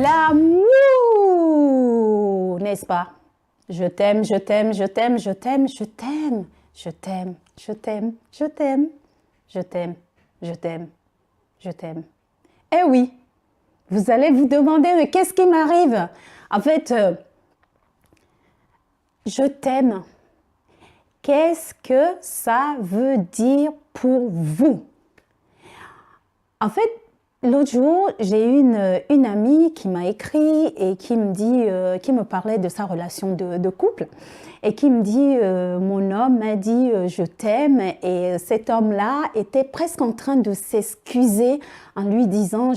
L'amour, n'est-ce pas? Je t'aime, je t'aime, je t'aime, je t'aime, je t'aime, je t'aime, je t'aime, je t'aime, je t'aime, je t'aime, je t'aime. Eh oui, vous allez vous demander, mais qu'est-ce qui m'arrive? En fait, je t'aime. Qu'est-ce que ça veut dire pour vous? En fait, l'autre jour, j'ai eu une amie qui m'a écrit et qui me dit, qui me parlait de sa relation de couple et qui me dit, mon homme m'a dit je t'aime, et cet homme-là était presque en train de s'excuser en lui disant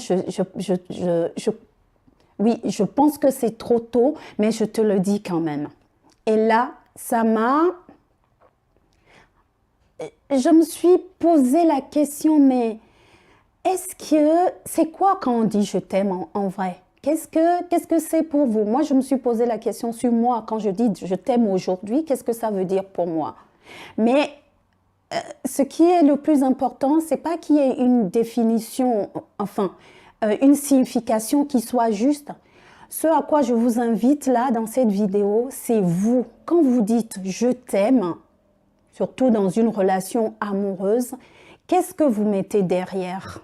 oui, je pense que c'est trop tôt, mais je te le dis quand même. Et là, je me suis posé la question, mais c'est quoi quand on dit je t'aime en vrai? Qu'est-ce que c'est pour vous? Moi, je me suis posé la question sur moi. Quand je dis je t'aime aujourd'hui, qu'est-ce que ça veut dire pour moi? Mais ce qui est le plus important, c'est pas qu'il y ait une définition, enfin, une signification qui soit juste. Ce à quoi je vous invite là dans cette vidéo, c'est vous. Quand vous dites je t'aime, surtout dans une relation amoureuse, qu'est-ce que vous mettez derrière?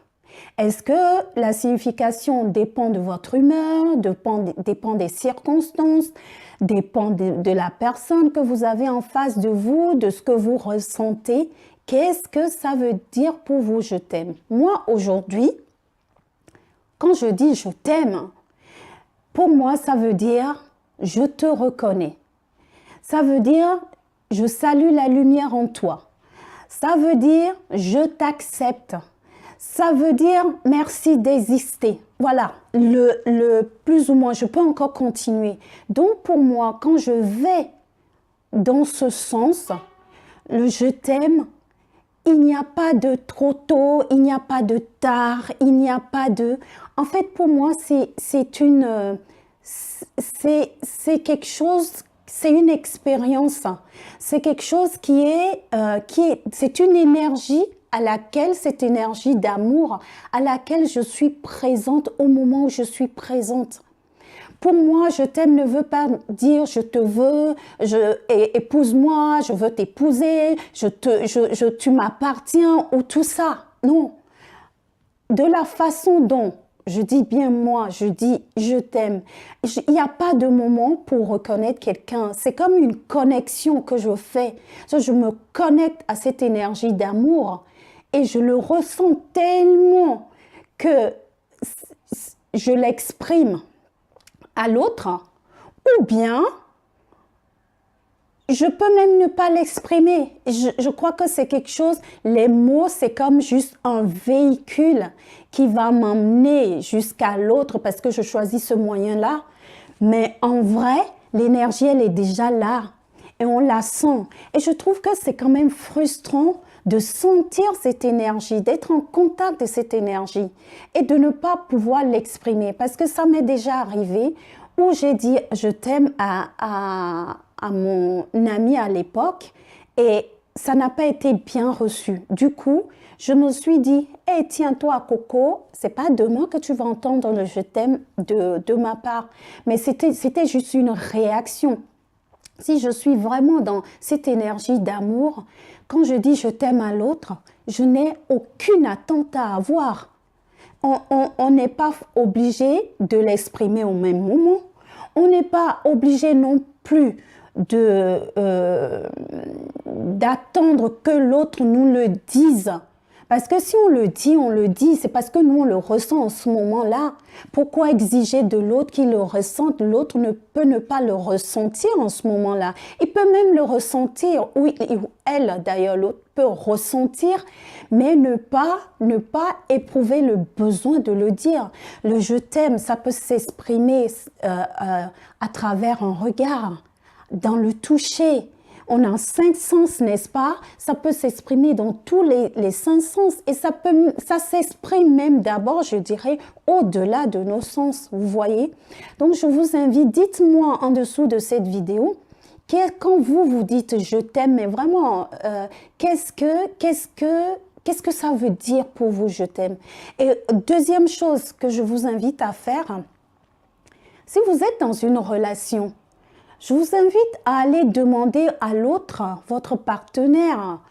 Est-ce que la signification dépend de votre humeur, dépend des circonstances, dépend de la personne que vous avez en face de vous, de ce que vous ressentez? Qu'est-ce que ça veut dire pour vous, je t'aime? Moi, aujourd'hui, quand je dis je t'aime, pour moi, ça veut dire je te reconnais. Ça veut dire je salue la lumière en toi. Ça veut dire je t'accepte. Ça veut dire merci d'exister. Voilà, le plus ou moins, je peux encore continuer. Donc pour moi, quand je vais dans ce sens, le je t'aime, il n'y a pas de trop tôt, il n'y a pas de tard, il n'y a pas de... En fait, pour moi, c'est quelque chose, c'est une expérience. C'est quelque chose c'est une énergie à laquelle, cette énergie d'amour, à laquelle je suis présente au moment où je suis présente. Pour moi, je t'aime ne veut pas dire je te veux, épouse-moi, je veux t'épouser, tu m'appartiens ou tout ça. Non. De la façon dont je dis bien moi, je dis je t'aime. Il n'y a pas de moment pour reconnaître quelqu'un. C'est comme une connexion que je fais. Je me connecte à cette énergie d'amour et je le ressens tellement que je l'exprime à l'autre, ou bien je peux même ne pas l'exprimer. Je crois que c'est quelque chose, les mots, c'est comme juste un véhicule qui va m'emmener jusqu'à l'autre parce que je choisis ce moyen-là. Mais en vrai, l'énergie, elle est déjà là et on la sent. Et je trouve que c'est quand même frustrant de sentir cette énergie, d'être en contact de cette énergie et de ne pas pouvoir l'exprimer. Parce que ça m'est déjà arrivé où j'ai dit je t'aime à mon ami à l'époque et ça n'a pas été bien reçu. Du coup, je me suis dit, hey, tiens-toi Coco, c'est pas demain que tu vas entendre le je t'aime de ma part. Mais c'était juste une réaction. Si je suis vraiment dans cette énergie d'amour, quand je dis je t'aime à l'autre, je n'ai aucune attente à avoir. On n'est pas obligé de l'exprimer au même moment. On n'est pas obligé non plus d'attendre que l'autre nous le dise. Parce que si on le dit, c'est parce que nous, on le ressent en ce moment-là. Pourquoi exiger de l'autre qu'il le ressente? L'autre ne peut ne pas le ressentir en ce moment-là. Il peut même le ressentir, oui, ou elle d'ailleurs, l'autre peut ressentir, mais ne pas éprouver le besoin de le dire. Le je t'aime, ça peut s'exprimer à travers un regard, dans le toucher. On a 5 sens, n'est-ce pas? Ça peut s'exprimer dans tous les 5 sens et ça s'exprime même d'abord, je dirais, au-delà de nos sens, vous voyez? Donc, je vous invite, dites-moi en dessous de cette vidéo, quand vous dites « je t'aime », mais vraiment, qu'est-ce que ça veut dire pour vous « je t'aime » Et deuxième chose que je vous invite à faire, Si vous êtes dans une relation, je vous invite à aller demander à l'autre, votre partenaire,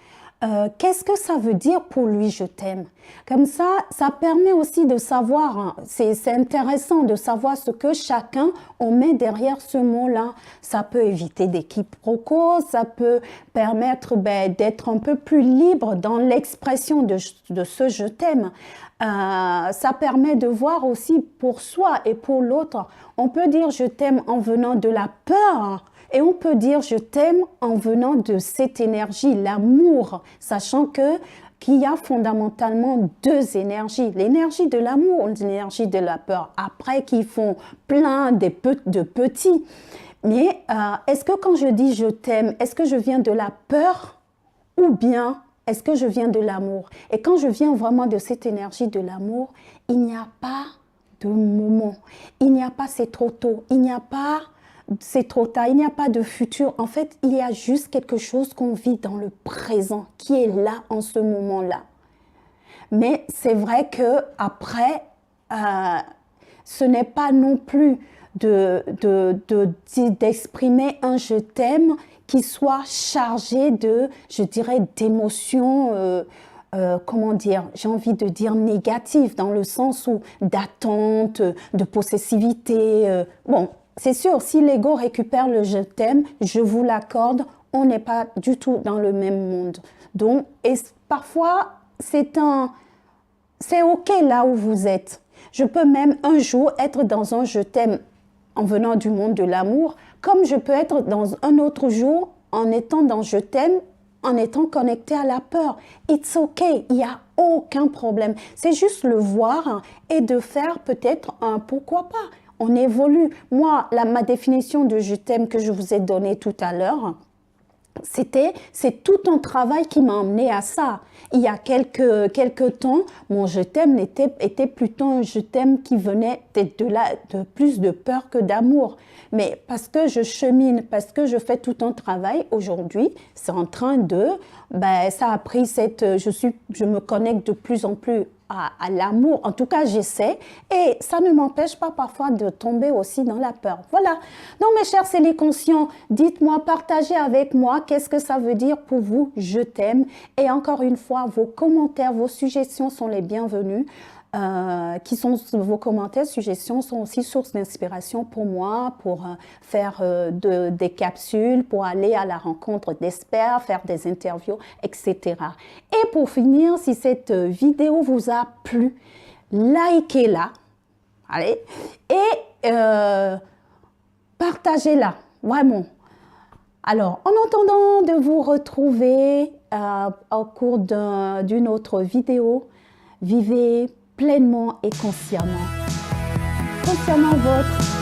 qu'est-ce que ça veut dire pour lui, je t'aime. Comme ça permet aussi de savoir, hein, c'est intéressant de savoir ce que chacun on met derrière ce mot-là. Ça peut éviter des quiproquos, ça peut permettre d'être un peu plus libre dans l'expression de ce je t'aime. Ça permet de voir aussi pour soi et pour l'autre. On peut dire je t'aime en venant de la peur. Et on peut dire je t'aime en venant de cette énergie, l'amour, sachant qu'il y a fondamentalement deux énergies, l'énergie de l'amour et l'énergie de la peur, après qui font plein de petits. Mais est-ce que quand je dis je t'aime, est-ce que je viens de la peur ou bien est-ce que je viens de l'amour? Et quand je viens vraiment de cette énergie de l'amour, il n'y a pas de moment, il n'y a pas c'est trop tôt, il n'y a pas c'est trop tard, il n'y a pas de futur. En fait, il y a juste quelque chose qu'on vit dans le présent, qui est là en ce moment-là. Mais c'est vrai que après, ce n'est pas non plus d'exprimer un je t'aime qui soit chargé de, je dirais, d'émotions, comment dire, j'ai envie de dire négatives, dans le sens où d'attente, de possessivité. Bon, c'est sûr, si l'ego récupère le je t'aime, je vous l'accorde, on n'est pas du tout dans le même monde. Donc, et parfois, c'est OK là où vous êtes. Je peux même un jour être dans un je t'aime en venant du monde de l'amour, comme je peux être dans un autre jour en étant dans je t'aime, en étant connecté à la peur. It's OK, il n'y a aucun problème. C'est juste le voir et de faire peut-être un pourquoi pas. On évolue. Moi, ma définition de je t'aime que je vous ai donnée tout à l'heure, c'est tout un travail qui m'a emmené à ça. Il y a quelques temps, mon je t'aime était plutôt un je t'aime qui venait de plus de peur que d'amour. Mais parce que je chemine, parce que je fais tout un travail aujourd'hui, c'est en train ça a pris je me connecte de plus en plus à l'amour. En tout cas, j'essaie. Et ça ne m'empêche pas parfois de tomber aussi dans la peur. Voilà. Donc, mes chers Célie conscients, dites-moi, partagez avec moi qu'est-ce que ça veut dire pour vous, je t'aime. Et encore une fois, vos commentaires, vos suggestions sont les bienvenus. Vos commentaires, suggestions sont aussi source d'inspiration pour moi, pour faire des capsules, pour aller à la rencontre d'experts, faire des interviews, etc. Et pour finir, si cette vidéo vous a plu, likez-la, allez, et partagez-la, vraiment. Alors, en attendant de vous retrouver au cours d'une autre vidéo, vivez pleinement et consciemment. Consciemment votre